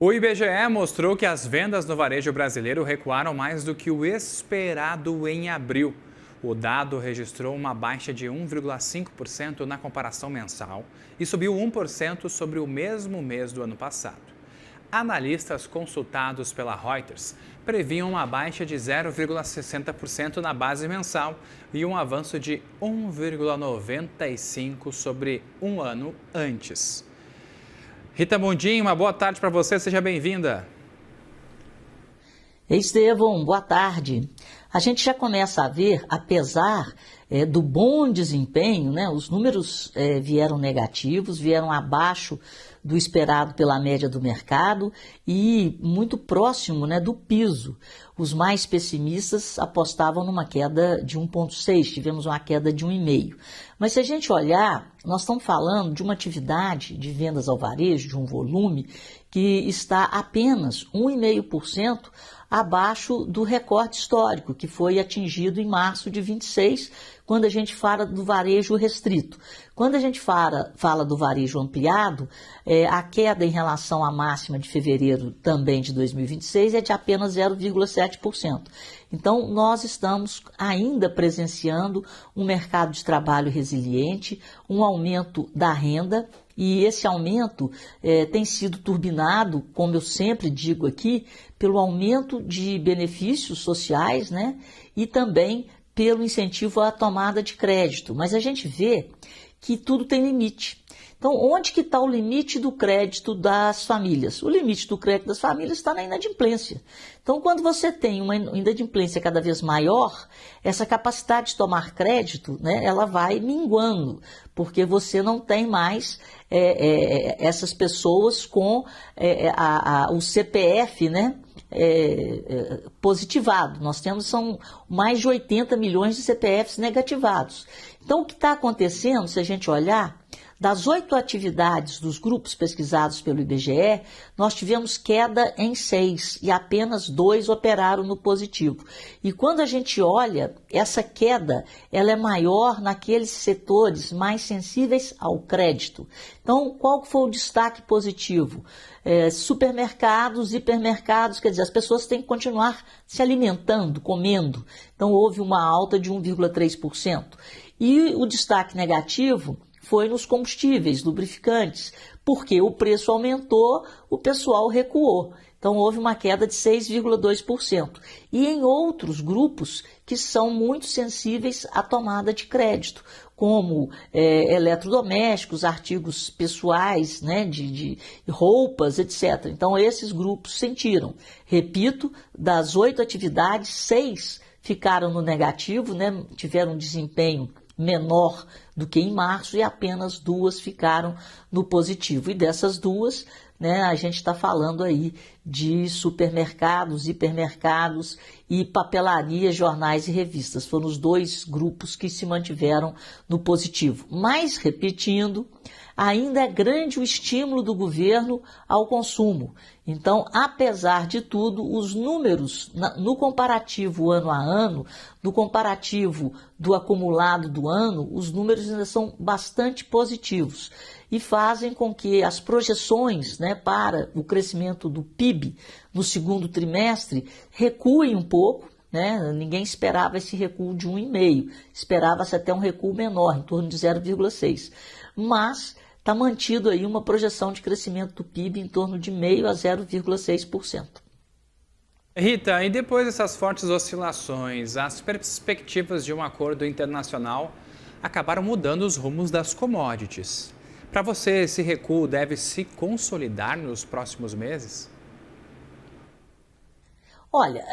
O IBGE mostrou que as vendas no varejo brasileiro recuaram mais do que o esperado em abril. O dado registrou uma baixa de 1,5% na comparação mensal e subiu 1% sobre o mesmo mês do ano passado. Analistas consultados pela Reuters previam uma baixa de 0,60% na base mensal e um avanço de 1,95% sobre um ano antes. Rita Mundim, uma boa tarde para você, seja bem-vinda. Estevão, boa tarde. A gente já começa a ver, apesar do bom desempenho, né, os números vieram negativos, vieram abaixo do esperado pela média do mercado e muito próximo, né, do piso. Os mais pessimistas apostavam numa queda de 1,6, tivemos uma queda de 1,5. Mas se a gente olhar, nós estamos falando de uma atividade de vendas ao varejo, de um volume, que está apenas 1,5% abaixo do recorde histórico, que foi atingido em março de 26, quando a gente fala do varejo restrito. Quando a gente fala do varejo ampliado, a queda em relação à máxima de fevereiro também de 2026 é de apenas 0,7%. Então, nós estamos ainda presenciando um mercado de trabalho resiliente, um aumento da renda, e esse aumento tem sido turbinado, como eu sempre digo aqui, pelo aumento de benefícios sociais, né, e também pelo incentivo à tomada de crédito. Mas a gente vê que tudo tem limite. Então, onde que está o limite do crédito das famílias? O limite do crédito das famílias está na inadimplência. Então, quando você tem uma inadimplência cada vez maior, essa capacidade de tomar crédito, né, ela vai minguando, porque você não tem mais essas pessoas com o CPF, né, positivado. Nós são mais de 80 milhões de CPFs negativados. Então, o que está acontecendo, se a gente olhar, das 8 atividades dos grupos pesquisados pelo IBGE, nós tivemos queda em 6 e apenas 2 operaram no positivo. E quando a gente olha, essa queda ela é maior naqueles setores mais sensíveis ao crédito. Então, qual foi o destaque positivo? Supermercados, hipermercados, quer dizer, as pessoas têm que continuar se alimentando, comendo. Então, houve uma alta de 1,3%. E o destaque negativo foi nos combustíveis, lubrificantes, porque o preço aumentou, o pessoal recuou. Então, houve uma queda de 6,2%. E em outros grupos que são muito sensíveis à tomada de crédito, como eletrodomésticos, artigos pessoais, né, de roupas, etc. Então, esses grupos sentiram. Repito, das 8 atividades, 6 ficaram no negativo, né, tiveram um desempenho menor do que em março e apenas 2 ficaram no positivo. E dessas 2, né, a gente está falando aí de supermercados, hipermercados e papelaria, jornais e revistas. Foram os 2 grupos que se mantiveram no positivo. Mas, repetindo, ainda é grande o estímulo do governo ao consumo. Então, apesar de tudo, os números no comparativo ano a ano, no comparativo do acumulado do ano, os números ainda são bastante positivos e fazem com que as projeções, né, para o crescimento do PIB no segundo trimestre recuem um pouco. Né? Ninguém esperava esse recuo de 1,5%, esperava-se até um recuo menor, em torno de 0,6%. Mas está mantido aí uma projeção de crescimento do PIB em torno de 0,5% a 0,6%. Rita, e depois dessas fortes oscilações, as perspectivas de um acordo internacional acabaram mudando os rumos das commodities. Para você, esse recuo deve se consolidar nos próximos meses? Olha,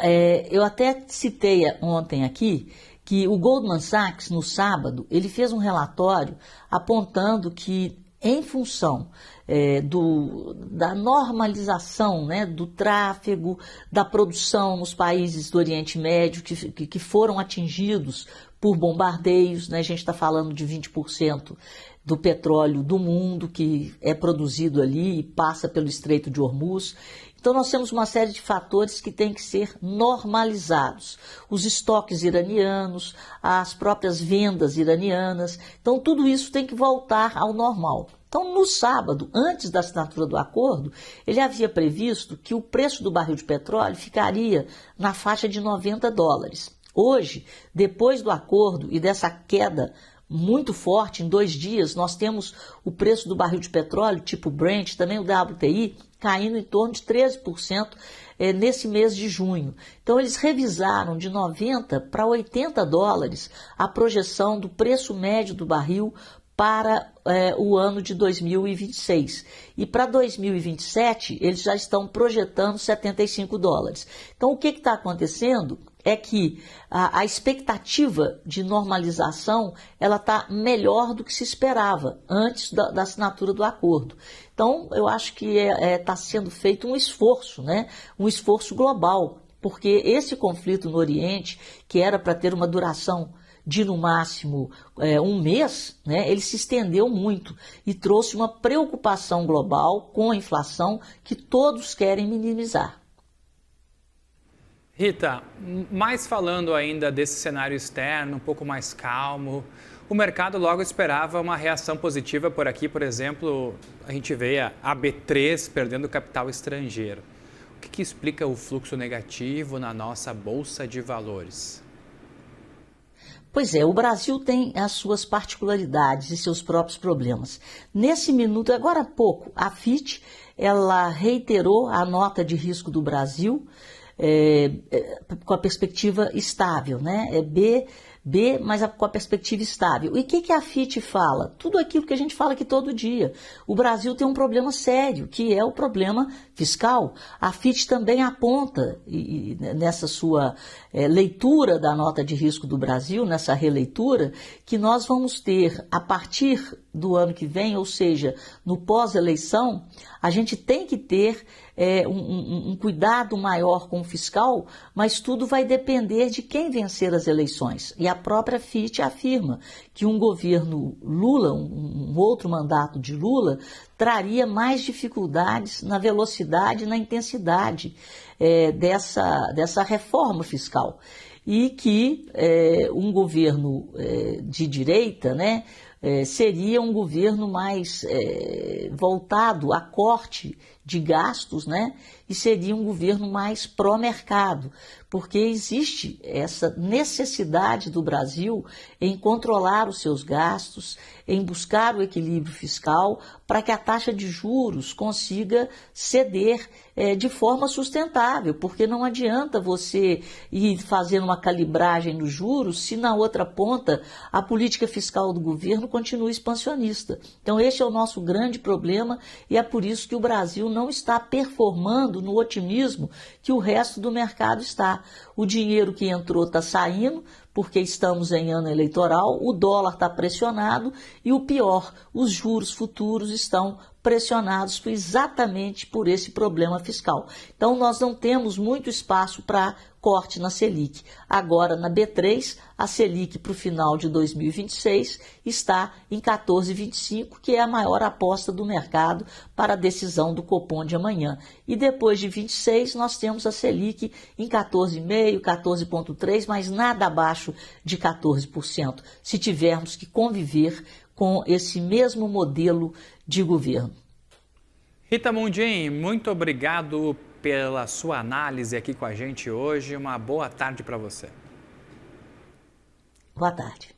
eu até citei ontem aqui que o Goldman Sachs, no sábado, ele fez um relatório apontando que, em função da normalização, né, do tráfego, da produção nos países do Oriente Médio que foram atingidos por bombardeios, né, a gente está falando de 20% do petróleo do mundo que é produzido ali e passa pelo Estreito de Hormuz. Então, nós temos uma série de fatores que têm que ser normalizados. Os estoques iranianos, as próprias vendas iranianas. Então, tudo isso tem que voltar ao normal. Então, no sábado, antes da assinatura do acordo, ele havia previsto que o preço do barril de petróleo ficaria na faixa de $90. Hoje, depois do acordo e dessa queda muito forte, em 2 dias, nós temos o preço do barril de petróleo, tipo Brent, também o WTI, caindo em torno de 13% nesse mês de junho. Então, eles revisaram de $90 para $80 a projeção do preço médio do barril para o ano de 2026. E para 2027, eles já estão projetando $75. Então, o que está acontecendo é que a expectativa de normalização ela está melhor do que se esperava antes da assinatura do acordo. Então, eu acho que está sendo feito um esforço, né? Um esforço global, porque esse conflito no Oriente, que era para ter uma duração de no máximo 1 mês, né, ele se estendeu muito e trouxe uma preocupação global com a inflação que todos querem minimizar. Rita, mais falando ainda desse cenário externo, um pouco mais calmo, o mercado logo esperava uma reação positiva por aqui, por exemplo, a gente vê a B3 perdendo capital estrangeiro. O que explica o fluxo negativo na nossa Bolsa de Valores? Pois é, o Brasil tem as suas particularidades e seus próprios problemas. Nesse minuto, agora há pouco, a Fitch, ela reiterou a nota de risco do Brasil, com a perspectiva estável, né? É B, mas com a perspectiva estável. E o que a Fitch fala? Tudo aquilo que a gente fala aqui todo dia. O Brasil tem um problema sério, que é o problema fiscal. A Fitch também aponta, nessa sua leitura da nota de risco do Brasil, nessa releitura, que nós vamos ter, a partir do ano que vem, ou seja, no pós-eleição, a gente tem que ter um cuidado maior com o fiscal, mas tudo vai depender de quem vencer as eleições. E a própria Fitch afirma que um governo Lula, um outro mandato de Lula, traria mais dificuldades na velocidade e na intensidade dessa reforma fiscal. E que um governo de direita, né, seria um governo mais voltado a corte de gastos, né? E seria um governo mais pró-mercado, porque existe essa necessidade do Brasil em controlar os seus gastos, em buscar o equilíbrio fiscal, para que a taxa de juros consiga ceder de forma sustentável, porque não adianta você ir fazendo uma calibragem nos juros se na outra ponta a política fiscal do governo continua expansionista. Então esse é o nosso grande problema e é por isso que o Brasil não está performando no otimismo que o resto do mercado está. O dinheiro que entrou está saindo, porque estamos em ano eleitoral, o dólar está pressionado e o pior, os juros futuros estão pressionados exatamente por esse problema fiscal. Então, nós não temos muito espaço para corte na Selic. Agora, na B3, a Selic para o final de 2026 está em 14,25, que é a maior aposta do mercado para a decisão do Copom de amanhã. E depois de 26, nós temos a Selic em 14,5, 14,3, mas nada abaixo de 14%, se tivermos que conviver com esse mesmo modelo de governo. Rita Mundim, muito obrigado pela sua análise aqui com a gente hoje. Uma boa tarde para você. Boa tarde.